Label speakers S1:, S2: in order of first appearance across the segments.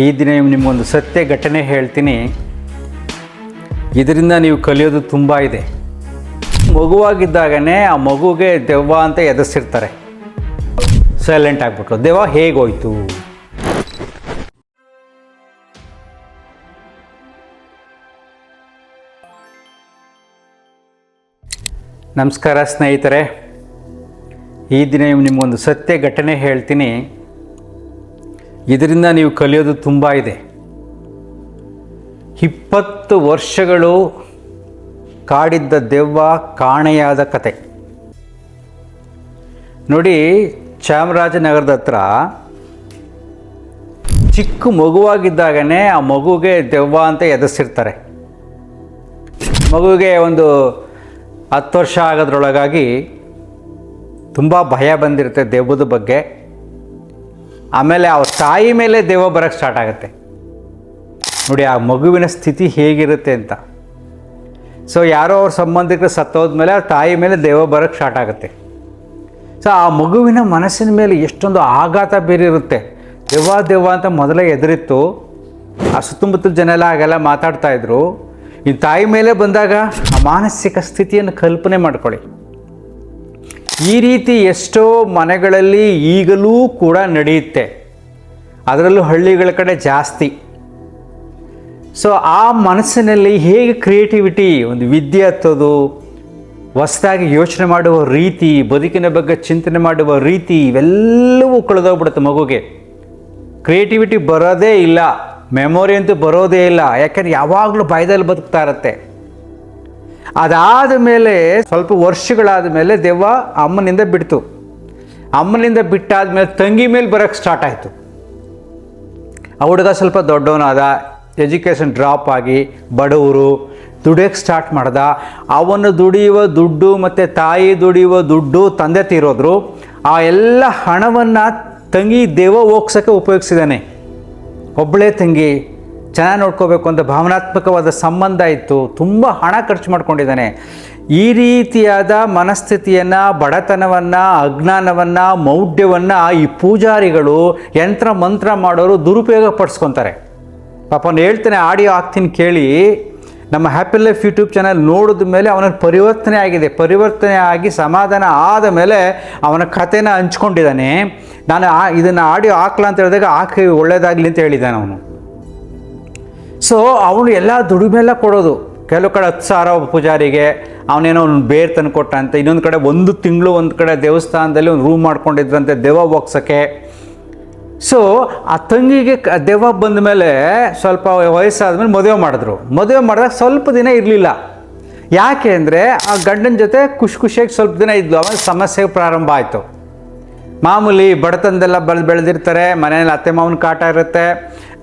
S1: ಈ ದಿನ ನಿಮಗೊಂದು ಸತ್ಯ ಘಟನೆ ಹೇಳ್ತೀನಿ. ಇದರಿಂದ ನೀವು ಕಲಿಯೋದು ತುಂಬ ಇದೆ. ಮಗುವಾಗಿದ್ದಾಗನೇ ಆ ಮಗುಗೆ ದೆವ್ವ ಅಂತ ಎದುರಿಸಿರ್ತಾರೆ. ಸೈಲೆಂಟ್ ಆಗಿಬಿಟ್ರು. ದೆವ್ವ ಹೇಗೋಯ್ತು? ನಮಸ್ಕಾರ ಸ್ನೇಹಿತರೆ, ಈ ದಿನ ನಿಮಗೊಂದು ಸತ್ಯ ಘಟನೆ ಹೇಳ್ತೀನಿ. ಇದರಿಂದ ನೀವು ಕಲಿಯೋದು ತುಂಬ ಇದೆ. 20 ವರ್ಷಗಳು ಕಾಡಿದ್ದ ದೆವ್ವ ಕಾಣೆಯಾದ ಕತೆ ನೋಡಿ. ಚಾಮರಾಜನಗರದ ಹತ್ರ ಚಿಕ್ಕ ಮಗುವಾಗಿದ್ದಾಗನೇ ಆ ಮಗುಗೆ ದೆವ್ವ ಅಂತ ಎದುರಿಸಿರ್ತಾರೆ. ಮಗುವಿಗೆ ಒಂದು 10 ವರ್ಷ ಆಗೋದ್ರೊಳಗಾಗಿ ತುಂಬ ಭಯ ಬಂದಿರುತ್ತೆ ದೆವ್ವದ ಬಗ್ಗೆ. ಆಮೇಲೆ ಅವ್ರ ತಾಯಿ ಮೇಲೆ ದೆವ್ವ ಬರೋಕ್ಕೆ ಸ್ಟಾರ್ಟ್ ಆಗುತ್ತೆ. ನೋಡಿ ಆ ಮಗುವಿನ ಸ್ಥಿತಿ ಹೇಗಿರುತ್ತೆ ಅಂತ. ಸೊ ಯಾರೋ ಅವ್ರ ಸಂಬಂಧಿಕರು ಸತ್ತೋದ್ಮೇಲೆ ಅವ್ರ ತಾಯಿ ಮೇಲೆ ದೆವ್ವ ಬರೋಕ್ಕೆ ಸ್ಟಾರ್ಟ್ ಆಗುತ್ತೆ. ಸೊ ಆ ಮಗುವಿನ ಮನಸ್ಸಿನ ಮೇಲೆ ಎಷ್ಟೊಂದು ಆಘಾತ ಬೀರಿರುತ್ತೆ. ದೆವ್ವ ಅಂತ ಮೊದಲೇ ಎದುರಿತ್ತು. ಆ ಸುತ್ತಮುತ್ತಲ ಜನ ಎಲ್ಲ ಹಾಗೆಲ್ಲ ಮಾತಾಡ್ತಾಯಿದ್ರು. ಈ ತಾಯಿ ಮೇಲೆ ಬಂದಾಗ ಆ ಮಾನಸಿಕ ಸ್ಥಿತಿಯನ್ನು ಕಲ್ಪನೆ ಮಾಡ್ಕೊಳ್ಳಿ. ಈ ರೀತಿ ಎಷ್ಟೋ ಮನೆಗಳಲ್ಲಿ ಈಗಲೂ ಕೂಡ ನಡೆಯುತ್ತೆ, ಅದರಲ್ಲೂ ಹಳ್ಳಿಗಳ ಕಡೆ ಜಾಸ್ತಿ. ಸೊ ಆ ಮನಸ್ಸಿನಲ್ಲಿ ಹೇಗೆ ಕ್ರಿಯೇಟಿವಿಟಿ, ಒಂದು ವಿದ್ಯೆ ಹತ್ತೋದು, ಹೊಸದಾಗಿ ಯೋಚನೆ ಮಾಡುವ ರೀತಿ, ಬದುಕಿನ ಬಗ್ಗೆ ಚಿಂತನೆ ಮಾಡುವ ರೀತಿ, ಇವೆಲ್ಲವೂ ಕಳೆದೋಗ್ಬಿಡುತ್ತೆ ಮಗುಗೆ. ಕ್ರಿಯೇಟಿವಿಟಿ ಬರೋದೇ ಇಲ್ಲ, ಮೆಮೊರಿ ಅಂತೂ ಬರೋದೇ ಇಲ್ಲ. ಯಾಕೆಂದರೆ ಯಾವಾಗಲೂ ಭಯದಲ್ಲಿ ಬದುಕ್ತಾ ಇರುತ್ತೆ. ಅದಾದ ಮೇಲೆ ಸ್ವಲ್ಪ ವರ್ಷಗಳಾದ ಮೇಲೆ ದೆವ್ವ ಅಮ್ಮನಿಂದ ಬಿಡ್ತು. ಅಮ್ಮನಿಂದ ಬಿಟ್ಟಾದ ಮೇಲೆ ತಂಗಿ ಮೇಲೆ ಬರೋಕ್ಕೆ ಸ್ಟಾರ್ಟ್ ಆಯಿತು. ಆ ಹುಡುಗ ಸ್ವಲ್ಪ ದೊಡ್ಡವನಾದ, ಎಜುಕೇಷನ್ ಡ್ರಾಪ್ ಆಗಿ ಬಡವರು, ದುಡಿಯೋಕ್ಕೆ ಸ್ಟಾರ್ಟ್ ಮಾಡ್ದ. ಅವನು ದುಡಿಯುವ ದುಡ್ಡು ಮತ್ತು ತಾಯಿ ದುಡಿಯುವ ದುಡ್ಡು, ತಂದೆ ತೀರೋದ್ರು. ಆ ಎಲ್ಲ ಹಣವನ್ನು ತಂಗಿ ದೆವ್ವ ಹೋಗ್ಸೋಕ್ಕೆ ಉಪಯೋಗಿಸಿದ್ದಾನೆ. ಒಬ್ಬಳೇ ತಂಗಿ, ಚೆನ್ನಾಗಿ ನೋಡ್ಕೋಬೇಕು ಅಂತ ಭಾವನಾತ್ಮಕವಾದ ಸಂಬಂಧ ಇತ್ತು. ತುಂಬ ಹಣ ಖರ್ಚು ಮಾಡ್ಕೊಂಡಿದ್ದಾನೆ. ಈ ರೀತಿಯಾದ ಮನಸ್ಥಿತಿಯನ್ನು, ಬಡತನವನ್ನು, ಅಜ್ಞಾನವನ್ನು, ಮೌಢ್ಯವನ್ನು ಈ ಪೂಜಾರಿಗಳು, ಯಂತ್ರ ಮಂತ್ರ ಮಾಡೋರು ದುರುಪಯೋಗ ಪಡಿಸ್ಕೊತಾರೆ. ಪಾಪ ನಾನು ಹೇಳ್ತೇನೆ, ಆಡಿಯೋ ಹಾಕ್ತೀನಿ ಕೇಳಿ. ನಮ್ಮ ಹ್ಯಾಪಿ ಲೈಫ್ ಯೂಟ್ಯೂಬ್ ಚಾನಲ್ ನೋಡಿದ ಮೇಲೆ ಅವನಲ್ಲಿ ಪರಿವರ್ತನೆ ಆಗಿದೆ. ಪರಿವರ್ತನೆ ಆಗಿ ಸಮಾಧಾನ ಆದ ಮೇಲೆ ಅವನ ಕಥೆನ ಹಂಚ್ಕೊಂಡಿದ್ದಾನೆ. ನಾನು ಇದನ್ನು ಆಡಿಯೋ ಹಾಕ್ಲಾ ಅಂತ ಹೇಳಿದಾಗ ಹಾಕಿ ಒಳ್ಳೇದಾಗಲಿ ಅಂತ ಹೇಳಿದ್ದಾನೆ ಅವನು. ಸೊ ಅವನು ಎಲ್ಲ ದುಡಿಮೆಲ್ಲ ಕೊಡೋದು. ಕೆಲವು ಕಡೆ 10,000 ಪೂಜಾರಿಗೆ ಅವನೇನೋ ಒಂದು ಬೇರ್ ತಂದು ಕೊಟ್ಟ ಅಂತ. ಇನ್ನೊಂದು ಕಡೆ 1 ತಿಂಗಳು ಒಂದು ಕಡೆ ದೇವಸ್ಥಾನದಲ್ಲಿ ಒಂದು ರೂಮ್ ಮಾಡ್ಕೊಂಡಿದ್ರಂತೆ ದೆವ್ವ ಹೋಗ್ಸೋಕ್ಕೆ. ಸೊ ಆ ತಂಗಿಗೆ ದೆವ್ವ ಬಂದ ಮೇಲೆ ಸ್ವಲ್ಪ ವಯಸ್ಸಾದ್ಮೇಲೆ ಮದುವೆ ಮಾಡಿದ್ರು. ಮದುವೆ ಮಾಡಿದಾಗ ಸ್ವಲ್ಪ ದಿನ ಇರಲಿಲ್ಲ. ಯಾಕೆ ಅಂದರೆ ಆ ಗಂಡನ ಜೊತೆ ಖುಷಿಯಾಗಿ ಸ್ವಲ್ಪ ದಿನ ಇದ್ಲು. ಆಮೇಲೆ ಸಮಸ್ಯೆ ಪ್ರಾರಂಭ ಆಯಿತು. ಮಾಮೂಲಿ ಬಡತನದೆಲ್ಲ ಬೆಳೆದಿರ್ತಾರೆ, ಮನೆಯಲ್ಲಿ ಅತ್ತೆ ಮಾವನ ಕಾಟ ಇರುತ್ತೆ.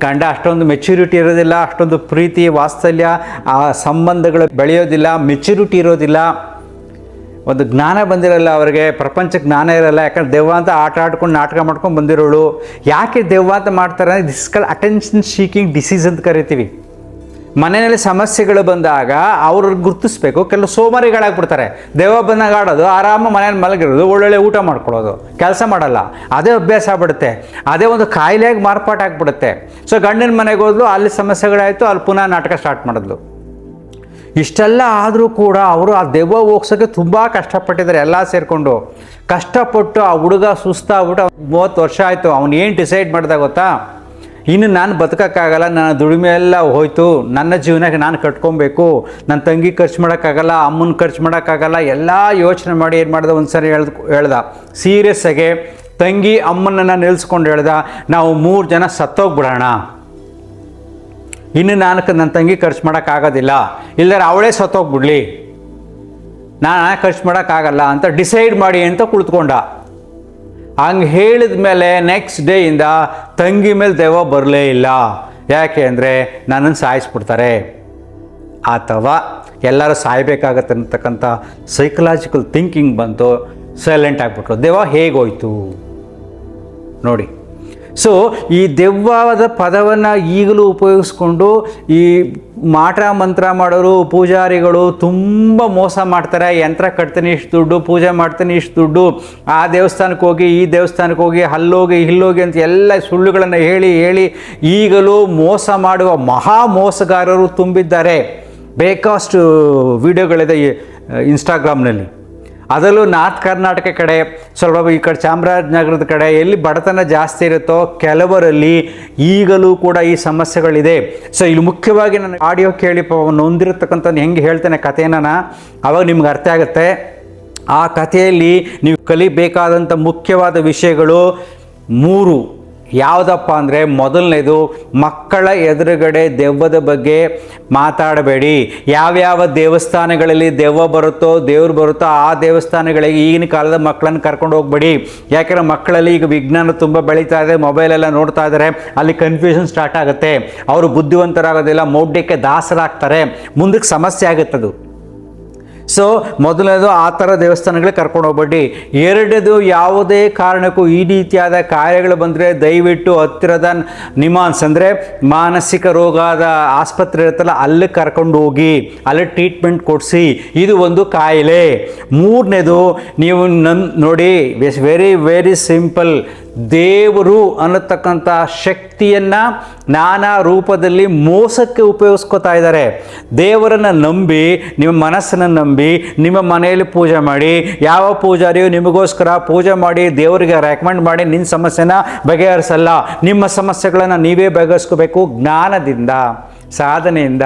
S1: ಗಂಡ ಅಷ್ಟೊಂದು ಮೆಚ್ಯೂರಿಟಿ ಇರೋದಿಲ್ಲ, ಅಷ್ಟೊಂದು ಪ್ರೀತಿ ವಾತ್ಸಲ್ಯ, ಆ ಸಂಬಂಧಗಳು ಬೆಳೆಯೋದಿಲ್ಲ, ಮೆಚ್ಯೂರಿಟಿ ಇರೋದಿಲ್ಲ, ಒಂದು ಜ್ಞಾನ ಬಂದಿರಲ್ಲ ಅವರಿಗೆ, ಪ್ರಪಂಚ ಜ್ಞಾನ ಇರಲ್ಲ. ಯಾಕಂದ್ರೆ ದೆವ್ವ ಅಂತ ಆಟ ಆಡ್ಕೊಂಡು ನಾಟಕ ಮಾಡ್ಕೊಂಡು ಬಂದಿರೋಳು. ಯಾಕೆ ದೆವ್ವ ಅಂತ ಮಾಡ್ತಾರೆ ಅಂದರೆ this called attention seeking disease ಅಂತ ಕರಿತೀವಿ. ಮನೆಯಲ್ಲಿ ಸಮಸ್ಯೆಗಳು ಬಂದಾಗ ಅವ್ರಿಗೆ ಗುರುತಿಸ್ಬೇಕು. ಕೆಲವು ಸೋಮಾರಿಗಳಾಗ್ಬಿಡ್ತಾರೆ. ದೆವ್ವ ಬಂದಾಗ ಆಡೋದು, ಆರಾಮ ಮನೇಲಿ ಮಲಗಿರೋದು, ಒಳ್ಳೊಳ್ಳೆ ಊಟ ಮಾಡ್ಕೊಳ್ಳೋದು, ಕೆಲಸ ಮಾಡಲ್ಲ. ಅದೇ ಅಭ್ಯಾಸ ಆಗ್ಬಿಡುತ್ತೆ. ಅದೇ ಒಂದು ಕಾಯಿಲೆಯಾಗಿ ಮಾರ್ಪಾಟಾಗ್ಬಿಡುತ್ತೆ. ಸೊ ಗಂಡನ ಮನೆಗೆ ಹೋದ್ಲು, ಅಲ್ಲಿ ಸಮಸ್ಯೆಗಳಾಯಿತು, ಅಲ್ಲಿ ಪುನಃ ನಾಟಕ ಸ್ಟಾರ್ಟ್ ಮಾಡಿದ್ಲು. ಇಷ್ಟೆಲ್ಲ ಆದರೂ ಕೂಡ ಅವರು ಆ ದೆವ್ವ ಹೋಗ್ಸೋಕ್ಕೆ ತುಂಬ ಕಷ್ಟಪಟ್ಟಿದ್ದಾರೆ. ಎಲ್ಲ ಸೇರಿಕೊಂಡು ಕಷ್ಟಪಟ್ಟು ಆ ಹುಡುಗ ಸುಸ್ತಾಗ್ಬಿಟ್ಟು 30 ವರ್ಷ ಆಯಿತು. ಅವನು ಏನು ಡಿಸೈಡ್ ಮಾಡ್ದ ಗೊತ್ತಾ? ಇನ್ನು ನಾನು ಬದುಕೋಕ್ಕಾಗಲ್ಲ, ನನ್ನ ದುಡಿಮೆ ಎಲ್ಲ ಹೋಯ್ತು, ನನ್ನ ಜೀವನಕ್ಕೆ ನಾನು ಕಟ್ಕೊಬೇಕು, ನನ್ನ ತಂಗಿ ಖರ್ಚು ಮಾಡೋಕ್ಕಾಗಲ್ಲ, ಅಮ್ಮನ ಖರ್ಚು ಮಾಡೋಕ್ಕಾಗಲ್ಲ. ಎಲ್ಲ ಯೋಚನೆ ಮಾಡಿ ಏನು ಮಾಡ್ದೆ, ಒಂದು ಸರಿ ಹೇಳ್ದ ಸೀರಿಯಸ್ ಆಗಿ. ತಂಗಿ ಅಮ್ಮನನ್ನು ನಿಲ್ಲಿಸ್ಕೊಂಡು ಹೇಳ್ದ, ನಾವು 3 ಜನ ಸತ್ತೋಗ್ಬಿಡೋಣ. ಇನ್ನು ನನ್ನ ತಂಗಿ ಖರ್ಚು ಮಾಡೋಕ್ಕಾಗೋದಿಲ್ಲ, ಇಲ್ಲದ್ರೆ ಅವಳೇ ಸತ್ತೋಗ್ಬಿಡ್ಲಿ, ನಾನು ಖರ್ಚು ಮಾಡೋಕ್ಕಾಗಲ್ಲ ಅಂತ ಡಿಸೈಡ್ ಮಾಡಿ ಅಂತ ಕುಳಿತುಕೊಂಡ. ಹಂಗೆ ಹೇಳಿದ ಮೇಲೆ ನೆಕ್ಸ್ಟ್ ಡೇಯಿಂದ ತಂಗಿ ಮೇಲೆ ದೆವ್ವ ಬರಲೇ ಇಲ್ಲ. ಯಾಕೆ ಅಂದರೆ ನನ್ನನ್ನು ಸಾಯಿಸ್ಬಿಡ್ತಾರೆ ಅಥವಾ ಎಲ್ಲರೂ ಸಾಯಬೇಕಾಗತ್ತೆ ಅಂತಕ್ಕಂಥ ಸೈಕಲಾಜಿಕಲ್ ಥಿಂಕಿಂಗ್ ಬಂತು. ಸೈಲೆಂಟ್ ಆಗಿಬಿಟ್ರು. ದೆವ್ವ ಹೇಗೋಯ್ತು ನೋಡಿ. ಸೊ ಈ ದೆವ್ವದ ಪದವನ್ನು ಈಗಲೂ ಉಪಯೋಗಿಸ್ಕೊಂಡು ಈ ಮಾಟ ಮಂತ್ರ ಮಾಡೋರು, ಪೂಜಾರಿಗಳು ತುಂಬ ಮೋಸ ಮಾಡ್ತಾರೆ. ಯಂತ್ರ ಕಟ್ತೀನಿ ಇಷ್ಟು ದುಡ್ಡು, ಪೂಜೆ ಮಾಡ್ತೀನಿ ಇಷ್ಟು ದುಡ್ಡು, ಆ ದೇವಸ್ಥಾನಕ್ಕೆ ಹೋಗಿ ಈ ದೇವಸ್ಥಾನಕ್ಕೆ ಹೋಗಿ ಅಲ್ಲೋಗಿ ಇಲ್ಲೋಗಿ ಅಂತ ಎಲ್ಲ ಸುಳ್ಳುಗಳನ್ನು ಹೇಳಿ ಹೇಳಿ ಈಗಲೂ ಮೋಸ ಮಾಡುವ ಮಹಾ ಮೋಸಗಾರರು ತುಂಬಿದ್ದಾರೆ. ಬೇಕಾಷ್ಟು ವಿಡಿಯೋಗಳಿದೆ ಇನ್ಸ್ಟಾಗ್ರಾಮ್ನಲ್ಲಿ. ಅದರಲ್ಲೂ ನಾರ್ತ್ ಕರ್ನಾಟಕ ಕಡೆ, ಸ್ವಲ್ಪ ಈ ಕಡೆ ಚಾಮರಾಜನಗರದ ಕಡೆ ಎಲ್ಲಿ ಬಡತನ ಜಾಸ್ತಿ ಇರುತ್ತೋ ಕೆಲವರಲ್ಲಿ ಈಗಲೂ ಕೂಡ ಈ ಸಮಸ್ಯೆಗಳಿದೆ. ಸೊ ಇಲ್ಲಿ ಮುಖ್ಯವಾಗಿ ನಾನು ಆಡಿಯೋ ಕೇಳಿ ನೊಂದಿರತಕ್ಕಂಥ ಹೆಂಗೆ ಹೇಳ್ತೇನೆ ಕಥೆನ, ಆವಾಗ ನಿಮ್ಗೆ ಅರ್ಥ ಆಗುತ್ತೆ. ಆ ಕಥೆಯಲ್ಲಿ ನೀವು ಕಲಿಬೇಕಾದಂಥ ಮುಖ್ಯವಾದ ವಿಷಯಗಳು 3. ಯಾವುದಪ್ಪ ಅಂದರೆ, ಮೊದಲನೇದು, ಮಕ್ಕಳ ಎದುರುಗಡೆ ದೆವ್ವದ ಬಗ್ಗೆ ಮಾತಾಡಬೇಡಿ. ಯಾವ್ಯಾವ ದೇವಸ್ಥಾನಗಳಲ್ಲಿ ದೆವ್ವ ಬರುತ್ತೋ, ದೇವ್ರು ಬರುತ್ತೋ ಆ ದೇವಸ್ಥಾನಗಳಿಗೆ ಈಗಿನ ಕಾಲದ ಮಕ್ಕಳನ್ನು ಕರ್ಕೊಂಡು ಹೋಗ್ಬೇಡಿ. ಯಾಕೆಂದರೆ ಮಕ್ಕಳಲ್ಲಿ ಈಗ ವಿಜ್ಞಾನ ತುಂಬ ಬೆಳೀತಾ ಇದೆ, ಮೊಬೈಲೆಲ್ಲ ನೋಡ್ತಾ ಇದ್ದಾರೆ, ಅಲ್ಲಿ ಕನ್ಫ್ಯೂಷನ್ ಸ್ಟಾರ್ಟ್ ಆಗುತ್ತೆ. ಅವರು ಬುದ್ಧಿವಂತರಾಗೋದಿಲ್ಲ, ಮೌಢ್ಯಕ್ಕೆ ದಾಸರಾಗ್ತಾರೆ, ಮುಂದಕ್ಕೆ ಸಮಸ್ಯೆ ಆಗುತ್ತದು. ಸೊ ಮೊದಲನೇದು ಆ ಥರ ದೇವಸ್ಥಾನಗಳಿಗೆ ಕರ್ಕೊಂಡು ಹೋಗ್ಬೇಡಿ. ಎರಡನೇದು, ಯಾವುದೇ ಕಾರಣಕ್ಕೂ ಈ ರೀತಿಯಾದ ಕಾರ್ಯಗಳು ಬಂದರೆ ದಯವಿಟ್ಟು ಹತ್ತಿರದ ನಿಮಾನ್ಸ್ ಅಂದರೆ ಮಾನಸಿಕ ರೋಗದ ಆಸ್ಪತ್ರೆ ಇರುತ್ತಲ್ಲ ಅಲ್ಲಿ ಕರ್ಕೊಂಡು ಹೋಗಿ, ಅಲ್ಲಿ ಟ್ರೀಟ್ಮೆಂಟ್ ಕೊಡಿಸಿ. ಇದು ಒಂದು ಕಾಯಿಲೆ. ಮೂರನೇದು, ನೀವು ನೋಡಿ, ವೆರಿ ವೆರಿ ಸಿಂಪಲ್. ದೇವರು ಅನ್ನತಕ್ಕಂಥ ಶಕ್ತಿಯನ್ನು ನಾನಾ ರೂಪದಲ್ಲಿ ಮೋಸಕ್ಕೆ ಉಪಯೋಗಿಸ್ಕೊತಾ ಇದ್ದಾರೆ. ದೇವರನ್ನು ನಂಬಿ, ನಿಮ್ಮ ಮನಸ್ಸನ್ನು ನಂಬಿ ನಿಮ್ಮ ಮನೆಯಲ್ಲಿ ಪೂಜೆ ಮಾಡಿ, ಯಾವ ಪೂಜಾರಿಯು ನಿಮಗೋಸ್ಕರ ಪೂಜೆ ಮಾಡಿ ದೇವರಿಗೆ ರೆಕಮೆಂಡ್ ಮಾಡಿ ನಿನ್ನ ಸಮಸ್ಯೆನ ಬಗೆಹರಿಸಲ್ಲ. ನಿಮ್ಮ ಸಮಸ್ಯೆಗಳನ್ನು ನೀವೇ ಬಗೆಹರಿಸ್ಕೋಬೇಕು. ಜ್ಞಾನದಿಂದ, ಸಾಧನೆಯಿಂದ,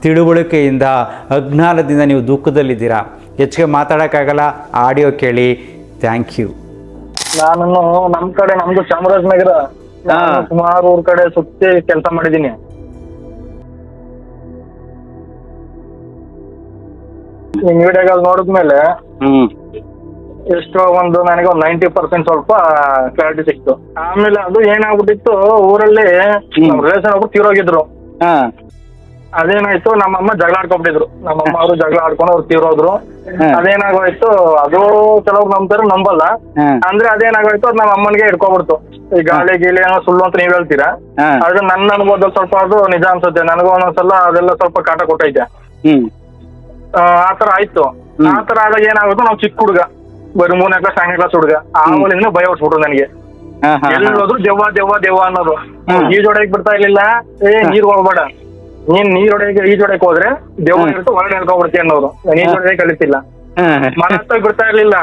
S1: ತಿಳುವಳಿಕೆಯಿಂದ. ಅಜ್ಞಾನದಿಂದ ನೀವು ದುಃಖದಲ್ಲಿದ್ದೀರಾ. ಹೆಚ್ಚಿಗೆ ಮಾತಾಡೋಕ್ಕಾಗಲ್ಲ, ಆಡಿಯೋ ಕೇಳಿ. Thank you.
S2: ನಾನು ನಮ್ ಕಡೆ, ನಮ್ದು ಚಾಮರಾಜನಗರ, ಸುಮಾರು ಊರ್ ಕಡೆ ಸುತ್ತಿ ಕೆಲಸ ಮಾಡಿದೀನಿ. ನಿಮ್ ವಿಡಿಯೋಗಳು ನೋಡಿದ್ಮೇಲೆ ಎಷ್ಟೋ ನನಗೆ 90% ಸ್ವಲ್ಪ ಕ್ಲಾರಿಟಿ ಸಿಕ್ತು. ಆಮೇಲೆ ಅದು ಏನಾಗ್ಬಿಟ್ಟಿತ್ತು, ಊರಲ್ಲಿ ನಮ್ ರಿಲೇಷನ್ ಒಬ್ರು ತೀರೋಗಿದ್ರು. ಅದೇನಾಯ್ತು, ನಮ್ಮಮ್ಮ ಜಗಳ ಆಡ್ಕೊಂಡ್ಬಿಟ್ಟಿದ್ರು. ನಮ್ಮಮ್ಮ ಅವರು ಜಗಳ ಆಡ್ಕೊಂಡು ಅವ್ರು ತೀರೋದ್ರು. ಅದೇನಾಗೋಯ್ತು, ಅದು ಕೆಲವ್ರು ನಂಬ್ತಾರೆ, ನಂಬಲ್ಲ. ಅಂದ್ರೆ ಅದೇನಾಗೋಯ್ತು, ಅದು ನಮ್ಮ ಅಮ್ಮನಿಗೆ ಹಿಡ್ಕೊಬಿಡ್ತು. ಈ ಗಾಳಿ ಗೀಳಿ ಏನೋ ಸುಳ್ಳು ಅಂತ ನೀವ್ ಹೇಳ್ತೀರಾ, ಆದ್ರೆ ನನ್ನ ಅನುಭವದಲ್ಲಿ ಸ್ವಲ್ಪ ಅದು ನಿಜ ಅನ್ಸುತ್ತೆ. ನನಗೂ ಒಂದೊಂದ್ಸಲ ಅದೆಲ್ಲ ಸ್ವಲ್ಪ ಕಾಟ ಕೊಟ್ಟೈತೆ. ಆತರ ಆಯ್ತು. ಆತರ ಆದಾಗ ಏನಾಗುತ್ತೆ, ನಾವು ಚಿಕ್ಕ ಹುಡುಗ, ಬರೀ 3ನೇ ಕ್ಲಾಸ್ 2ನೇ ಕ್ಲಾಸ್ ಹುಡುಗ, ಆಮೇಲಿಂದ ಭಯ ಹೊಡ್ಸ್ಬಿಟ್ರು ನನಗೆ. ಎಲ್ಲೋದ್ರು ದೆವ್ವ ದೆವ್ವ ದೆವ್ವ ಅನ್ನೋದು. ಈಜೊಡೆಯಕ್ ಬಿಡ್ತಾ ಇರ್ಲಿಲ್ಲ. ನೀರ್ ಹೋಗ್ಬೇಡ, ನೀನ್ ನೀರೊಡೆಗೆ ಈಜೊಡೆಕ್ ಹೋದ್ರೆ ದೆವ್ವ ಇರುತ್ತೆ, ಹೊರಗಡೆ ಹೇಳ್ಕೊಬಿಡ್ತೀವಿ ಅನ್ನೋರು. ಈಜೊಡೆಗೆ ಕಲಿತಿಲ್ಲ. ಮರ ಹತ್ತಕ್ ಬಿಡ್ತಾ ಇರ್ಲಿಲ್ಲ.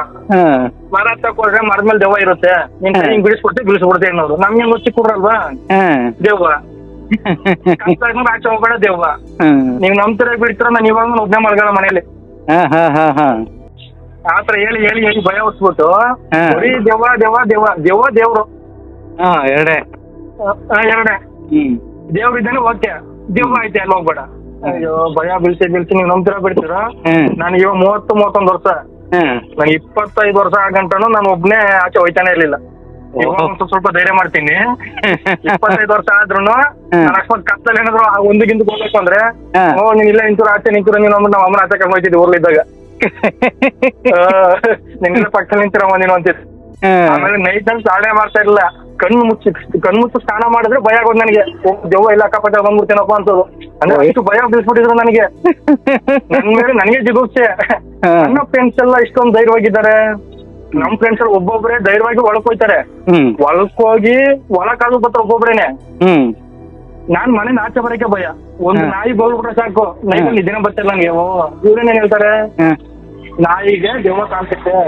S2: ಮರ ಹತ್ತಕ್ ಹೋದ್ರೆ ಮರದ ಮೇಲೆ ದೆವ್ವ ಇರುತ್ತೆ, ನೀನ್ ಹಿಂಗ್ ಬಿಡಿಸ್ಬಿಡ್ತೀವಿ ಅನ್ನೋರು. ನಮ್ಗೆ ಚಿಕ್ಕ ಹುಡ್ರಲ್ವಾ, ದೆವ್ವ ಆಚೆ ಹೋಗ್ಬೇಡ ದೆವ್ವ. ನೀವ್ ನಂಬ್ತಿರ ಬಿಡ್ತೀರ, ನಾನು ಇವಾಗ ಒಬ್ನೇ ಮಲ್ಗಳ ಮನೇಲಿ. ಆತರ ಹೇಳಿ ಹೇಳಿ ಹೇಳಿ ಭಯ ಹೊಡ್ಸ್ಬಿಟ್ಟು ಬರೀ ದೆವ್ವ ದೆವ್ವ ದೆವ್ವ ದೆವ್ವ ದೇವ್ರು ಎರಡೇ ದೇವ್ರು ಇದ್ದಾನೆ. ಓಕೆ, ದೆವ್ವ ಐತೆ ಅಲ್ಲಿ ಹೋಗ್ಬೇಡ. ಅಯ್ಯೋ ಭಯ ಬೀಳ್ಸಿ ನೀವ್ ನಂಬ್ತಿರ ಬಿಡ್ತೀರ. ನನಗೆ ಇವಾಗ 30-31 ವರ್ಷ. ನನ್ 25 ವರ್ಷ ಆಗಂಟನು ನಾನು ಒಬ್ನೇ ಆಚೆ ಹೋಯ್ತಾನೆ ಇರ್ಲಿಲ್ಲ. ಇವಾಗ ಸ್ವಲ್ಪ ಧೈರ್ಯ ಮಾಡ್ತೀನಿ. 25 ವರ್ಷ ಆದ್ರೂ ನಾನು ಅಷ್ಟೊಂದು ಕಷ್ಟದಲ್ಲಿ ಏನಾದ್ರು ಒಂದಕ್ಕಿಂತ ಹೋಗ್ಬೇಕು ಅಂದ್ರೆ, ನೀನ್ ಇಲ್ಲ ನಿಂತೂರು ಆಚೆ ನಿಂತೂರು, ನೀನು ನಮ್ಮ ಅಮ್ಮನ ಆಚೆ ಕರ್ಕೊಂಡು ಹೋಯ್ತಿದ್ದೆ ಊರ್ಲಿದ್ದಾಗ. ನಿನ್ನೆಲ್ಲ ಪಕ್ಕ ನಿಂತಿರಮ್ಮ ನೀನು ಅಂತಿದ್. ಆಮೇಲೆ ನೈಟ್ ಅಲ್ಲಿ ಸ್ನಾನ ಮಾಡ್ತಾ ಇರ್ಲಿಲ್ಲ. ಕಣ್ಣು ಮುಚ್ಚಿ ಸ್ನಾನ ಮಾಡಿದ್ರೆ ಭಯ ಆಗೋದು ನನಗೆ. ದೆವ್ವ ಇಲ್ಲ ಅಕ್ಕಪಕ್ಕ ಬಂದ್ಬಿಡ್ತೇನಪ್ಪ ಅಂತದ್ದು. ಅಂದ್ರೆ ಅಷ್ಟು ಭಯ ಬೀಳ್ಸ್ಬಿಟ್ಟಿದ್ರು ನನಗೆ. ನನ್ ಮೇಲೆ ನನಗೆ ಜಿಗುಪ್ಸೆ. ನನ್ನ ಫ್ರೆಂಡ್ಸ್ ಎಲ್ಲ ಇಷ್ಟೊಂದು ಧೈರ್ಯವಾಗಿದ್ದಾರೆ. ನಮ್ ಫ್ರೆಂಡ್ಸ್ ಅಲ್ಲಿ ಒಬ್ಬೊಬ್ರೆ ಧೈರ್ಯವಾಗಿ ಒಳಕ್ ಹೋಯ್ತಾರೆ. ಒಳಕ್ ಹೋಗಿ ಒಳಕಾದ್ರು ಬರ್ತಾರೆ ಒಬ್ಬೊಬ್ರೇನೆ. ನಾನ್ ಮನೆ ಆಚೆ ಬರಕ್ಕೆ ಭಯ. ಒಂದು ನಾಯಿ ಬೋಗ್ಬಿಟ್ರೆ ಸಾಕು, ನೈಟ್ ನಿದ್ದೆ ಬರ್ತಿಲ್ಲ ನನಗೆ. ಇವ್ರೇನೇನ್ ಹೇಳ್ತಾರೆ, ನಾಯಿಗೆ ದೆವ್ವ ಕಾಣ್ಸುತ್ತೆ,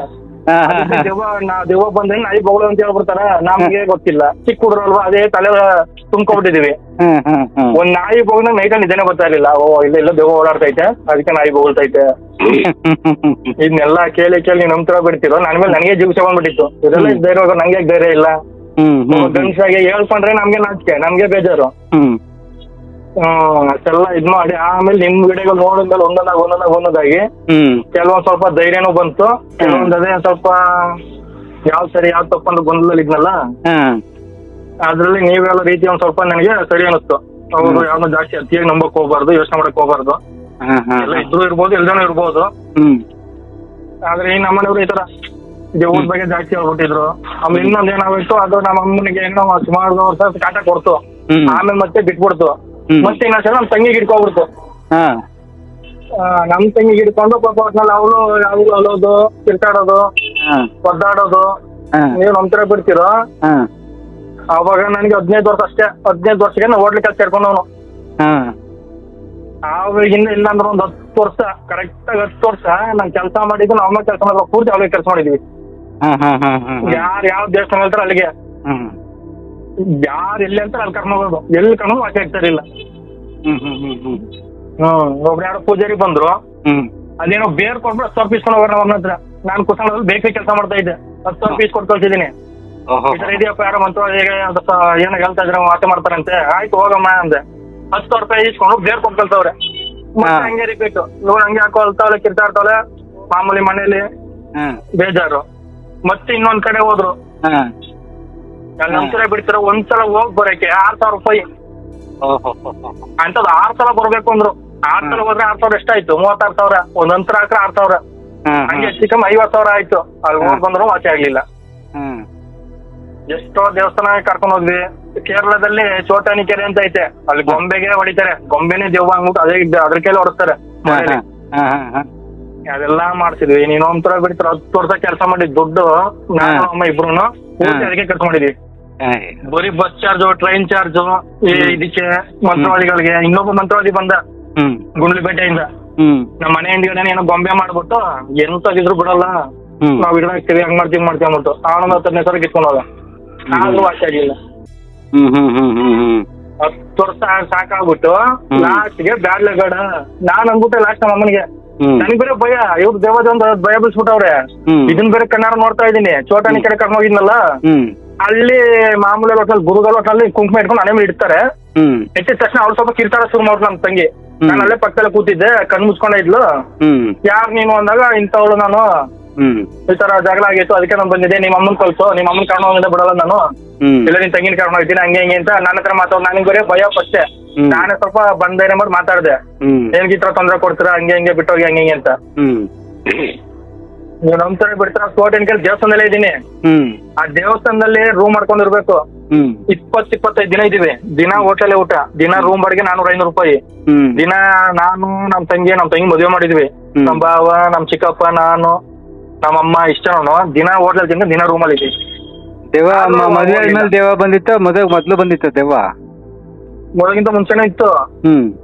S2: ದೆವ್ವ ಬಂದ್ರೆ ನಾಯಿ ಬೋಗಳು ಅಂತ ಹೇಳ್ಬಿಡ್ತಾರ. ನಮ್ಗೆ ಗೊತ್ತಿಲ್ಲ, ಚಿಕ್ಕ ಹುಡುಗರಲ್ವಾ, ಅದೇ ತಲೆ ತುಂಬ್ಕೊಬಿಟ್ಟಿದೀವಿ. ಒಂದ್ ನಾಯಿ ಬೋಗ್ನ ನೈಟ್ ನಿದ್ದೆನೆ ಬರ್ತಾ ಇರ್ಲಿಲ್ಲ. ಇಲ್ಲ ದೆವ್ವ ಓಡಾಡ್ತೈತೆ, ಅದಕ್ಕೆ ನಾಯಿ ಬೋಗಳ್ತೈತೆ. ಇದನ್ನೆಲ್ಲ ಕೇಳಿ ನೀವ್ ನಂಬ್ತಿರ ಬಿಡ್ತಿರೋ, ನನ್ ಮೇಲೆ ನನಗೆ ಜೀವ ಬಂದ್ಬಿಟ್ಟಿತ್ತು. ಇದೆಲ್ಲ ಧೈರ್ಯ, ನಂಗೆ ಧೈರ್ಯ ಇಲ್ಲ. ಗಂಡ್ಸಾಗೆ ಹೇಳ್ಕೊಂಡ್ರೆ ನಮ್ಗೆ ನಾಚಿಕೆ, ನಮ್ಗೆ ಬೇಜಾರು. ಅಷ್ಟೆಲ್ಲ ಇದ್ ಮಾಡಿ ಆಮೇಲೆ ನಿಮ್ ವಿಡಿಯೋಗಳು ನೋಡಿದ್ಮೇಲೆ ಒಂದೊಂದಾಗಿ ಕೆಲವೊಂದ್ ಸ್ವಲ್ಪ ಧೈರ್ಯನೂ ಬಂತು. ಕೆಲವೊಂದ್ ಅದೇ ಸ್ವಲ್ಪ ಯಾವ್ ಸರಿ ಯಾವ್ ತಪ್ಪಂದು ಗೊಂದಲಲ್ಲಿ ಇದ್ನಲ್ಲ, ಅದ್ರಲ್ಲಿ ನೀವ್ ಹೇಳೋ ರೀತಿ ಒಂದ್ ಸ್ವಲ್ಪ ನನಗೆ ಸರಿ ಅನಿಸ್ತು. ಅವ್ರು ಯಾವ್ದೋ ಜಾಸ್ತಿ ಅತಿಯಾಗಿ ನಂಬಕ್ ಹೋಗ್ಬಾರ್ದು, ಯೋಚನೆ ಮಾಡಕ್ ಹೋಗ್ಬಾರ್ದು. ಎಲ್ಲ ಇದ್ರು ಇರ್ಬೋದು, ಎಲ್ದನೂ ಇರ್ಬೋದು. ಆದ್ರೆ ಈ ನಮ್ಮನೆಯವ್ರು ಈ ತರ ದೇವ್ರ ಬಗ್ಗೆ ಜಾಸ್ತಿ ಹೇಳ್ಬಿಟ್ಟಿದ್ರು. ಆಮೇಲೆ ಇನ್ನೊಂದ್ ಏನಾಗೋಯ್ತು, ಅದು ನಮ್ಮ ಅಮ್ಮನಿಗೆ ಏನೋ ಸುಮಾರು ವರ್ಷ ಕಾಟ ಕೊಡ್ತು. ಆಮೇಲೆ ಮತ್ತೆ ಬಿಟ್ಬಿಡ್ತು. ಮತ್ತೆ ಇನ್ನೊಂದ್ಸಲ ನಮ್ ತಂಗಿಗೆ ಹಿಡ್ಕೊಬಿಡ್ತು.
S1: ಹಾ
S2: ನಮ್ ತಂಗಿಗೆ ಹಿಡ್ಕೊಂಡು ಪಾಪ ಒಟ್ನಲ್ಲಿ ಅವಳು ಯಾವಾಗ್ಲೂ ಅಳೋದು, ತಿರ್ಗಾಡೋದು, ಒದ್ದಾಡೋದು. ನೀವು ನಂತರ ಬಿಡ್ತೀರೋ. ಅವಾಗ ನನಗೆ 15 ವರ್ಷ ಅಷ್ಟೇ. 15 ವರ್ಷಕ್ಕೆ ನಾವು ಹೋಟ್ಲಿಗೆ ಸೇರ್ಕೊಂಡವನು. ಆವಾಗಿಂದ ಇಲ್ಲಾಂದ್ರೆ ಒಂದ್ 10 ವರ್ಷ, ಕರೆಕ್ಟ್ ಆಗಿ 10 ವರ್ಷ ನಾನ್ ಕೆಲಸ ಮಾಡಿದ್ದು. ನಾವು ಅಮ್ಮ ಕೆಲಸ ಮಾಡಿದ್ವಿ, ಪೂರ್ತಿ ಅವ್ರಿಗೆ ಕೆಲಸ ಮಾಡಿದ್ವಿ. ಯಾರು ಯಾವ ದೇವಸ್ಥಾನ ಹೇಳ್ತಾರೆ ಅಲ್ಲಿಗೆ, ಯಾರು ಎಲ್ಲಿ ಅಂತಾರೆ ಅಲ್ಲಿ ಕರ್ಕೊಂಡು ಹೋಗೋದು. ಎಲ್ಲಿ ಕರ್ಕೊಂಡು ವಾಸಿ ಆಗ್ತಾ ಇರಲಿಲ್ಲ. ಒಬ್ರು ಯಾರೋ ಪೂಜಾರಿ ಬಂದ್ರು, ಅದೇನೋ ಬೇರ್ ಕೊಟ್ಬಿಟ್ಟು 10 ಸಾವಿರ ಪೀಸ್ ಹೋಗೋರು ನಮ್ಮ ಹತ್ರ. ನಾನು ಕುಸಂಗದಲ್ಲಿ ಬೇಕರಿ ಕೆಲಸ ಮಾಡ್ತಾ ಇದ್ದೆ. 10 ಸಾವಿರ ಪೀಸ್ ಕೊಟ್ಟು ಕಳ್ಸಿದ್ದೀನಿ. ಈ ತರ ಇದೆಯಪ್ಪ, ಯಾರೋ ಮಂತ್ರವಾದಿಗೆ ಏನೋ ಹೇಳ್ತಾ ಇದ್ರೆ ವಾಸಿ ಮಾಡ್ತಾರಂತೆ. ಆಯ್ತು ಹೋಗಮ್ಮ ಅಂದೆ. 10 ಸಾವಿರ ರೂಪಾಯಿ ಇಸ್ಕೊಂಡು ಬೇರ್ ಕೊಟ್ಟು ಕಳ್ಸವ್ರೆ. ಮತ್ತೆ ಹಂಗೆ ರಿಪೀಟ್. ಇವ್ರು ಹಂಗೆ ಹಾಕೊಳ್ತಾವಳೆ, ಕಿರ್ತಾಡ್ತಾವಳೆ, ಮಾಮೂಲಿ ಮನೇಲಿ ಬೇಜಾರು. ಮತ್ತೆ ಇನ್ನೊಂದ್ ಕಡೆ ಹೋದ್ರು, ನಂತರ ಬಿಡ್ತಾರ. ಒಂದ್ಸಲ ಹೋಗ್ ಬರೋಕೆ 6,000 ರೂಪಾಯಿ. ಅಂತದ್ 6 ಸಲ ಬರ್ಬೇಕು ಅಂದ್ರು. 6 ಸಲ ಹೋದ್ರೆ 6,000 ಎಷ್ಟಾಯ್ತು? 36,000. ಒಂದ್ ಅಂತರ ಹಾಕ್ರೆ 6,000. ಹಂಗೆ ಚಿಕ್ಕಮ್ಮ 50,000 ಆಯ್ತು. ಅಲ್ಲಿ ಹೋಗ್ ಬಂದ್ರು ವಾಸಿ ಆಗ್ಲಿಲ್ಲ. ಎಷ್ಟೋ ದೇವಸ್ಥಾನ ಕರ್ಕೊಂಡ್ ಹೋದ್ವಿ. ಕೇರಳದಲ್ಲಿ ಚೋಟಾನಿ ಕೆರೆ ಅಂತ ಐತೆ, ಅಲ್ಲಿ ಗೊಂಬೆಗೆ ಹೊಡಿತಾರೆ. ಗೊಂಬೆನೇ ದೇವ್ವ ಅಂದ್ಬಿಟ್ಟು ಅದ್ರ ಕೈಲಿ ಹೊಡಿಸ್ತಾರೆ. ಅದೆಲ್ಲಾ ಮಾಡ್ಸಿದ್ವಿ. ನೀನು ಒಂಥರ ಬಿಡ್ತಾರೆ. 10 ವರ್ಷ ಕೆಲಸ ಮಾಡಿದ್ ದುಡ್ಡು ನಾನು ಅಮ್ಮ ಇಬ್ರುನು ಪೂರ್ತಿ ಅದಕ್ಕೆ ಕರ್ಕೊಂಡಿದ್ವಿ. ಬರೀ ಬಸ್ ಚಾರ್ಜ್, ಟ್ರೈನ್ ಚಾರ್ಜ್, ಇದಕ್ಕೆ ಮಂತ್ರವಾದಿಗಳಿಗೆ. ಇನ್ನೊಬ್ಬ ಮಂತ್ರವಾದಿ ಬಂದ ಗುಂಡ್ಲುಪೇಟೆಯಿಂದ. ನಮ್ಮ ಮನೆ ಹಿಂದ್ಗಡೆ ಏನೋ ಗೊಂಬೆ ಮಾಡ್ಬಿಟ್ಟು ಎಂತಾಗಿದ್ರು ಬಿಡಲ್ಲ, ನಾವ್ ಹಿಡ್ದಾಕ್ತಿವಿ, ಹಂಗ್ ಮಾಡ್ತೀವಿ ಅಂದ್ಬಿಟ್ಟು ಅವನೊಂದು 15 ಸಾವಿರ ಕಿತ್ಕೊಂಡು ಹೋದ. ಆದ್ರೂ ವಾಸಿ ಆಗಿಲ್ಲ. 10 ವರ್ಷ ಸಾಕಾಗ್ಬಿಟ್ಟು ಲಾಸ್ಟ್ಗೆ ಬ್ಯಾಡ್ಲಗಡ ನಾನ್ ಅಂದ್ಬಿಟ್ಟೆ. ಲಾಸ್ಟ್ ನಮ್ಮ ಅಮ್ಮನಿಗೆ ನನಗ್ ಬೇರೆ ಭಯ, ಇವ್ರು ದೇವದ ಒಂದು ಭಯ ಬಿಡಿಸ್ಬಿಟ್ಟವ್ರೆ. ಇದನ್ ಬೇರೆ ಕಣ್ಣಾರ ನೋಡ್ತಾ ಇದ್ದೀನಿ. ಚೋಟಾನಿ ಕಡೆ ಕರ್ಕೊಂಡು ಹೋಗಿದ್ನಲ್ಲ, ಅಲ್ಲಿ ಮಾಮೂಲಿ ಒಟ್ಟಲ್ಲಿ ಗುರುಗಳ ಒಟ್ಟಲ್ಲಿ ಕುಂಕುಮ ಇಟ್ಕೊಂಡು ಮನೆ ಮೇಲೆ ಇಡ್ತಾರೆ. ಎತ್ತಿದ ತಕ್ಷಣ ಅವ್ರು ಸ್ವಲ್ಪ ಕಿರ್ತಾರ ಶುರು ಮಾಡ್ರು ನಮ್ ತಂಗಿ. ನಾನು ಅಲ್ಲೇ ಪಕ್ಕದಲ್ಲೇ ಕೂತಿದ್ದೆ, ಕಣ್ ಮುಚ್ಕೊಂಡ ಇದ್ಲು. ಯಾರು ನೀನು ಅಂದಾಗ, ಇಂಥವಳು ನಾನು, ಈ ತರ ಜಗಳ ಆಗಿತ್ತು, ಅದಕ್ಕೆ ನಾನು ಬಂದಿದ್ದೆ. ನಿಮ್ಮ ಅಮ್ಮನ್ ಕಳ್ಸು, ನಿಮ್ಮ ಅಮ್ಮನ್ ಕಾರಣ ಹೋಗಿದ್ದೆ ಬಿಡಲ್ಲ ನಾನು, ಇಲ್ಲ ನಿನ್ ತಂಗಿನ ಕಾರಣ ಹೋಗ್ತೀನಿ, ಹಂಗೆ ಹಿಂಗೆ ಅಂತ ನನ್ನ ಹತ್ರ ಮಾತಾಡ್. ನನಗೆ ಬರೀ ಭಯ ಫಸ್ಟೇ. ನಾನೇ ಸ್ವಲ್ಪ ಬಂದೇನೆ ಮಾಡಿ ಮಾತಾಡ್ದೆ. ಏನ್ಗೆ ಈ ತರ ತೊಂದ್ರೆ ಕೊಡ್ತೀರಾ, ಹಂಗೆ ಹಿಂಗೆ ಬಿಟ್ಟೋಗಿ ಹಂಗೆ ಹಿಂಗೆ ಅಂತ. ನೀವು ನಮ್ತರ ಬಿಡ್ತಾರ. ಕೋಟೆನ್ಕಲ್ ದೇವಸ್ಥಾನದಲ್ಲೇ ಇದ್ದೀನಿ. ಆ ದೇವಸ್ಥಾನದಲ್ಲಿ ರೂಮ್ ಮಾಡ್ಕೊಂಡಿರ್ಬೇಕು. 20-25 ದಿನ ಇದೀವಿ. ದಿನ ಹೋಟೆಲ್ ಊಟ, ದಿನ ರೂಮ್ ಬಾಡಿಗೆ 400-500 ರೂಪಾಯಿ. ದಿನ ನಾನು ನಮ್ ತಂಗಿ ಮದುವೆ ಮಾಡಿದ್ವಿ. ನಮ್ ಭಾವ, ನಮ್ ಚಿಕ್ಕಪ್ಪ, ನಾನು, ನಮ್ಮಮ್ಮ ಇಷ್ಟನೂ ದಿನ ಹೋಟ್ಲಲ್ಲಿ ತಿಂದು ದಿನ ರೂಮಲ್ಲಿ ಇದ್ದೀವಿ.
S1: ದೇವ ಮದುವೆ ಆದ್ಮೇಲೆ ದೇವ ಬಂದಿತ್ತ? ಮೊದ್ಲು ಬಂದಿತ್ತ ದೇವ?
S2: ಮೊದಲಿಗಿಂತ ಮುಂಚೆನೇ ಇತ್ತು.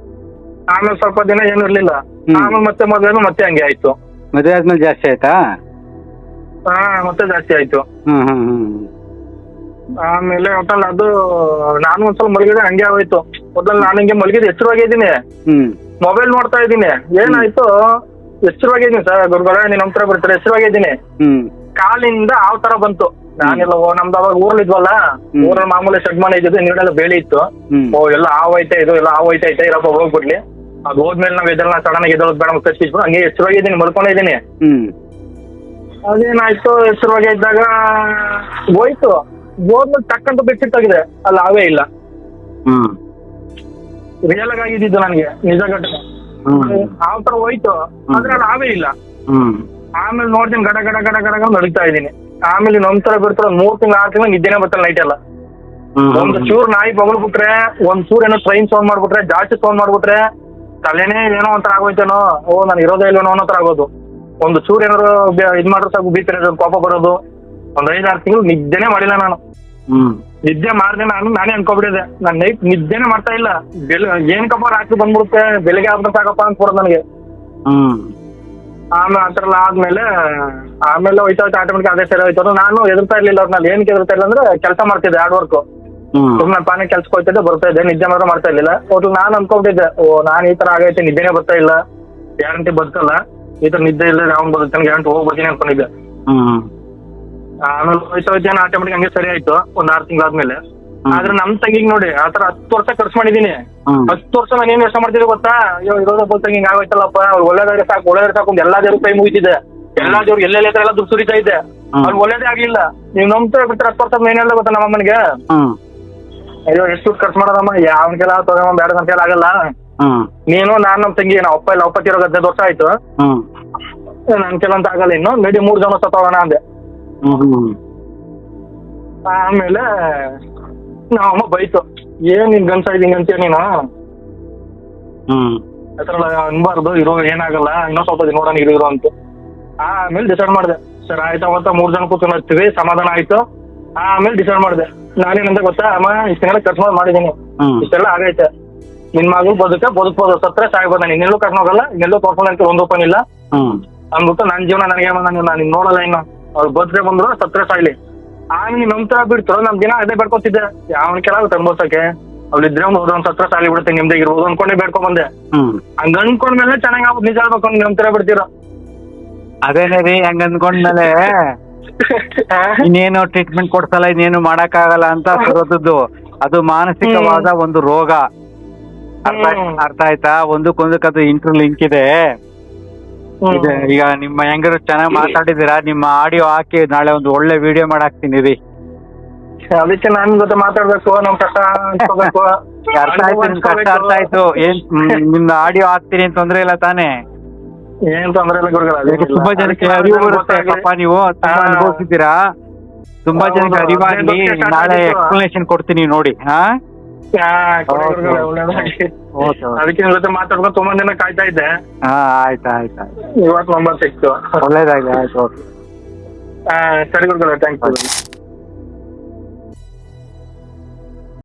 S2: ಆಮೇಲೆ ಸ್ವಲ್ಪ ದಿನ ಏನು ಇರ್ಲಿಲ್ಲ. ಆಮೇಲೆ ಮತ್ತೆ ಮದುವೆ ಮತ್ತೆ ಹಂಗೆ ಆಯ್ತು.
S1: ಮದುವೆ ಆದ್ಮೇಲೆ ಜಾಸ್ತಿ ಆಯ್ತಾ?
S2: ಮತ್ತೆ ಜಾಸ್ತಿ ಆಯ್ತು. ಆಮೇಲೆ ಒಟ್ಟಲ್ಲಿ ಅದು ನಾನು ಒಂದ್ಸಲ ಮಲಗಿದ್ರೆ ಹಂಗೆ ಆಗೋಯ್ತು. ಒಟ್ಟಲ್ಲಿ ನಾನು ಹಿಂಗೆ ಮಲಗಿದ್ದು ಎಚ್ಚರವಾಗಿದ್ದೀನಿ. ಮೊಬೈಲ್ ನೋಡ್ತಾ ಇದ್ದೀನಿ. ಏನಾಯ್ತು, ಎಚ್ಚರವಾಗಿದ್ದೀನಿ ಸರ್ ಗುರುಗಳೇ, ನೀನ್ ನಮ್ ತರ ಬರ್ತಾರೆ, ಎಚ್ಚರವಾಗಿದ್ದೀನಿ. ಕಾಲಿಂದ ಆವ್ ತರ ಬಂತು. ನಾನೆಲ್ಲ ನಮ್ದು ಅವಾಗ ಊರಲ್ಲಿ ಇದ್ವಲ್ಲ, ಊರಲ್ಲಿ ಮಾಮೂಲಿ ಶೆಡ್ ಮನೆ ಇದ್ದು, ಹಿಂದ್ಗಡೆಲ್ಲ ಬೇಲಿ ಇತ್ತು. ಎಲ್ಲ ಆವೈತೆ, ಇದು ಎಲ್ಲ ಆವೈತೈತೆ, ಇರಪ್ಪ ಹೋಗ್ಬಿಡ್ಲಿ. ಅದು ಹೋದ್ಮೇಲೆ ನಾವ್ ಎದ್ದಲ್ಲ, ಸಡನ್ ಎದ್ದೋದ್ ಬೇಡ, ಕಚ್ಚಿದ್ಬಿಟ್ಟು ಹಂಗೆ ಎಚ್ಚರವಾಗಿದ್ದೀನಿ, ಮಲ್ಕೊಂಡಿದ್ದೀನಿ. ಅದೇನಾಯ್ತು, ಎಚ್ಚರವಾಗಿ ಇದ್ದಾಗ ಹೋಯ್ತು. ಹೋದ್ಮೇಲೆ ಟಕ್ಕಂತ ಬಿಟ್ಟಿರ್ತಾಗಿದೆ, ಅಲ್ಲಿ ಆವೇ ಇಲ್ಲ. ರಿಯಲ್ ಆಗಿದ್ದು ನನಗೆ ನಿಜ ಘಟನೆ. ಆ ತರ ಹೋಯ್ತು, ಆದ್ರೆ ಅಲ್ಲಿ ಆವೇ ಇಲ್ಲ. ಆಮೇಲೆ ನೋಡ್ತೀನಿ, ಗಡ ಗಡ ಗಡ ಗಡ ನಡೀತಾ ಇದ್ದೀನಿ. ಆಮೇಲೆ ನಂತರ ಬಿಡ್ತಾರೆ 3 ತಿಂಗಳು 6 ತಿಂಗಳು ನಿದ್ದೆನೆ ಬರ್ತಲ್ಲ ನೈಟ್ ಎಲ್ಲ. ಒಂದು ಚೂರು ನಾಯಿ ಬಗಲ್ಬಿಟ್ರೆ, ಒಂದ್ ಚೂರ್ ಏನೋ ಟ್ರೈನ್ ಸೌಂಡ್ ಮಾಡ್ಬಿಟ್ರೆ, ಜಾಸ್ತಿ ಸೌಂಡ್ ಮಾಡ್ಬಿಟ್ರೆ ತಲೆನೇ ಏನೋ ಒಂಥರ ಆಗೋಯ್ತೇನೋ, ನಾನು ಇರೋದೇ ಇಲ್ವೇನೋ ಅನ್ನೋ ತರ ಆಗೋದು. ಒಂದು ಚೂರ್ ಏನಾದ್ರು ಇದ್ ಮಾಡ್ರೆ ಸಾಕು ಬೀತಾರೆ, ಕೋಪ ಬರೋದು. ಒಂದ್ 5-6 ತಿಂಗಳು ನಿದ್ದೆನೆ ಮಾಡಿಲ್ಲ ನಾನು. ನಿದ್ದೆ ಮಾಡಿದೆ ನಾನೇ ಅನ್ಕೊಬಿಟ್ಟಿದೆ. ನಾನ್ ನೈಟ್ ನಿದ್ದೆನೆ ಮಾಡ್ತಾ ಇಲ್ಲ. ಏನಕ್ಕಪ್ಪ ರಾತ್ರಿ ಬಂದ್ಬಿಡುತ್ತೆ, ಬೆಳಿಗ್ಗೆ ಆದ್ರೆ ಸಾಕಪ್ಪ ಅಂತ ಕೊಡೋದು ನನಗೆ. ಆಮೇಲೆ ಆ ಥರ ಎಲ್ಲ ಆಮೇಲೆ ಹೋಯ್ತಾ ಆಟೋಮೆಟಿಕ್ ಅದೇ ಸರಿ ಹೋಯ್ತು. ನಾನು ಎದುರ್ತಾ ಇರ್ಲಿಲ್ಲ ಅವ್ರನ್ನ. ಏನಕ್ಕೆ ಎದುರ್ತಾ ಇಲ್ಲ ಅಂದ್ರೆ ಕೆಲಸ ಮಾಡ್ತಿದ್ದೆ, ಹಾರ್ಡ್ ವರ್ಕ್. ಸುಮ್ಮನೆ ಪಾನೆ ಕೆಲ್ಸಕ್ಕೆ ಹೋಯ್ತಿದ್ದೆ, ಬರ್ತಾ ಇದ್ದೆ, ನಿದ್ದೆ ಮಾತ್ರ ಮಾಡ್ತಾ ಇರ್ಲಿಲ್ಲ. ಒಟ್ಟು ನಾನು ಅನ್ಕೊಂಡಿದ್ದೆ, ನಾನು ಈ ತರ ಆಗೈತೆ, ನಿದ್ದೆನೆ ಬರ್ತಾ ಇಲ್ಲ, ಗ್ಯಾರಂಟಿ ಬದುಕಲ್ಲ, ಈ ತರ ನಿದ್ದೆ ಇಲ್ಲ, ಅವ್ನು ಬದುಕ್ತಾನೆ, ಗ್ಯಾರಂಟಿ ಹೋಗ್ಬರ್ತೀನಿ ಅನ್ಕೊಂಡಿದ್ದೆ. ಆಮೇಲೆ ಹೋಯ್ತಾ ಆಟೋಮೆಟಿಕ್ ಹಂಗೆ ಸರಿ ಆಯ್ತು ಒಂದ್ 6 ತಿಂಗಳಾದ್ಮೇಲೆ. ಆದ್ರೆ ನಮ್ ತಂಗಿಗ್ ನೋಡಿ ಆತರ 10 ವರ್ಷ ಖರ್ಚು ಮಾಡಿದೀನಿ. 10 ವರ್ಷ ನಾನು ಏನ್ ಯೋಚನೆ ಮಾಡ್ತಿದ್ದೆ ಗೊತ್ತಾ? ಅಯ್ಯೋ ಇರೋದ ತಂಗಿ ಹಿಂಗ್ ಆಗೋಯ್ತಲ್ಲಪ್ಪ, ಅವ್ರು ಒಳ್ಳೆದಾದ್ರೆ ಸಾಕು ಒಂದ್ ಎಲ್ಲಾ ದೇವ್ರ ಕೈ ಮುಗಿತಿದ್ದೆ, ಎಲ್ಲಾ ದೇವ್ರು ಎಲ್ಲೆಲ್ಲ ಎಲ್ಲ ದುಡ್ಡು ಸುರಿತಾ ಇದ್ದೆ, ಅವ್ರು ಒಳ್ಳೇದೇ ಆಗ್ಲಿಲ್ಲ. ನೀವ್ ನಂಬ್ತಾ ಬಿಡ್ತಾರೆ 10 ವರ್ಷ ಏನೆಲ್ಲ ಗೊತ್ತಾ ನಮ್ಮ ಅಮ್ಮನಿಗೆ? ಅಯ್ಯೋ ಎಷ್ಟು ದುಡ್ಡು ಖರ್ಚು ಮಾಡೋದಮ್ಮ, ಯಾವನ್ಕೆಲ್ಲ ತಗೊಂಡ ಬೇಡ ನನ್ ಕೈಲಿ ಆಗಲ್ಲ. ನೀನು ನಾನ್ ನಮ್ ತಂಗಿ ನಾವು ಅಪ್ಪ ಇಲ್ಲ, ಅಪ್ಪ ತಿರೋ 15 ವರ್ಷ ಆಯ್ತು, ನನ್ ಕೆಲವಂತ ಆಗಲ್ಲ, ಇನ್ನು ನಡಿ 3 ಜನ ಸತ್ತೋಗೋಣ ಅಂದೆ. ಆಮೇಲೆ ನಮ್ಮಮ್ಮ ಬೈತು, ಏನ್ ನಿನ್ ಗಂಡ್ಸ ಇದೀನಿ ಅಂತೀಯ ನೀನು, ಆತರ ಅನ್ಬಾರ್ದು, ಇರೋ ಏನಾಗಲ್ಲ, ಇನ್ನೊಂದ್ ಸ್ವಲ್ಪ ದಿನ ನೋಡೋಣ ಇರೋ ಅಂತ. ಆಮೇಲೆ ಡಿಸೈಡ್ ಮಾಡಿದೆ, ಸರ್ ಆಯ್ತು ಅವತ್ತ 3 ಜನ ಕೂತ್ಕೊಂಡು ಹಚ್ತೀವಿ, ಸಮಾಧಾನ ಆಯ್ತು. ಆಮೇಲೆ ಡಿಸೈಡ್ ಮಾಡಿದೆ, ನಾನೇನಂತ ಗೊತ್ತಾ, ಅಮ್ಮ ಇಷ್ಟೆಲ್ಲ ಖರ್ಚು ಮಾಡಿದೀನಿ, ಇಷ್ಟೆಲ್ಲ ಆಗೈತೆ, ನಿನ್ ಮಗು ಬದುಕ್ಬೋದು, ಸತ್ರೆ ಸಾಯ್ಬೋದು, ನಾನು ಇನ್ನೆಲ್ಲೂ ಕರ್ಕೊಂಡು ಹೋಗಲ್ಲ, ಇನ್ನೆಲ್ಲೂ ತೋರ್ಸೋಣ ಅಂತ 1 ರೂಪಾಯಿ ಇಲ್ಲ ಅಂದ್ಬಿಟ್ಟು ನನ್ನ ಜೀವನ ನನಗೆ ನಾನು ನೋಡಲ್ಲ, ಇನ್ನು ಅವ್ರು ಬದುಕೆ ಬಂದ್ರು ಸತ್ರೆ ಸಾಯ್ಲಿ. ನೀನ್ ನಂತರ ಬಿಡ್ತು, ನಮ್ ದಿನ ಅದೇ ಬೇಡ್ಕೊತಿದ್ದೆ, ಯಾವನ ಕೆಳಗೆ ತಂಬೋಸಕ್ಕೆ, ಅವ್ಳಿದ್ರೆ ಒಂದ್ ಸತ್ರ ಸಾಲಿ ಬಿಡುತ್ತೆ, ನಿಮ್ದೇ ಇರ್ಬೋದು ಅನ್ಕೊಂಡೆ ಬೇಡ್ಕೊಂಡ್ ಬಂದೆ. ಹಂಗ ಅನ್ಕೊಂಡ್ಮೇಲೆ ಚೆನ್ನಾಗ್ ಆಗ್ಬೋದು, ನಿಜ ಹೇಳ್ಬೇಕು, ನಂತರ ಬಿಡ್ತೀರ.
S1: ಅದೇನೇ ರೀ, ಹಂಗ ಅಂದ್ಕೊಂಡ್ಮೇಲೆ ಇನ್ನೇನು ಟ್ರೀಟ್ಮೆಂಟ್ ಕೊಡ್ಸಲ್ಲ, ಇನ್ನೇನು ಮಾಡಕ್ ಆಗಲ್ಲ ಅಂತ ಬರೋದದ್ದು. ಅದು ಮಾನಸಿಕವಾದ ಒಂದು ರೋಗ. ಅರ್ಥ ಆಯ್ತಾ? ಒಂದಕ್ಕೊಂದಕ್ಕೆ ಅದು ಇಂಟರ್ ಲಿಂಕ್ ಇದೆ. ಈಗ ನಿಮ್ಮ ಹೆಂಗರು ಚೆನ್ನಾಗಿ ಮಾತಾಡಿದೀರಾ, ನಿಮ್ಮ ಆಡಿಯೋ ಹಾಕಿ ನಾಳೆ ಒಂದು ಒಳ್ಳೆ ವಿಡಿಯೋ ಮಾಡಾಕ್ತೀನಿ ರೀ.
S2: ಅದಕ್ಕೆ ನಾನ್ ಜೊತೆ ಮಾತಾಡ್ಬೇಕು, ನಮ್ ಕಷ್ಟ ಅನ್ಕೋಬೇಕು.
S1: ಅರ್ಥ ಆಯ್ತು, ನಿಮ್ ಕಷ್ಟ ಅರ್ಥ ಆಯ್ತು. ಏನ್ ನಿಮ್ದು ಆಡಿಯೋ ಹಾಕ್ತೀನಿ ಅಂತ ತೊಂದ್ರೆ ಇಲ್ಲ ತಾನೇ?
S2: ಏನ್ ತೊಂದ್ರೆ ಇಲ್ಲ ಗುರುಗಳ.
S1: ತುಂಬಾ ಜನಕ್ಕೆ ಅರಿವು ಬರುತ್ತೆ ಪಾಪ, ನೀವು ತುಂಬಾ ಅನುಭವಿಸಿದ್ದೀರಾ. ತುಂಬಾ ಜನಕ್ಕೆ ಅರಿವಾಗಿ ನಾಳೆ ಎಕ್ಸ್ಪ್ಲನೇಷನ್ ಕೊಡ್ತೀನಿ ನೋಡಿ.
S2: ಅದಕ್ಕೆ ನಿಮ್ ಜೊತೆ ಮಾತಾಡ್ಕೊಂಡು ತುಂಬಾ ದಿನ ಕಾಯ್ತಾ ಇದ್ದೆ.
S1: ಆಯ್ತು
S2: ಇವತ್ತು ನಂಬರ್ ಸಿಕ್ತು,
S1: ಒಳ್ಳೇದಾಗಿ. ಆಯ್ತು,
S2: ಸರಿ ಗುರುಗಳ, ಥ್ಯಾಂಕ್ಸ್.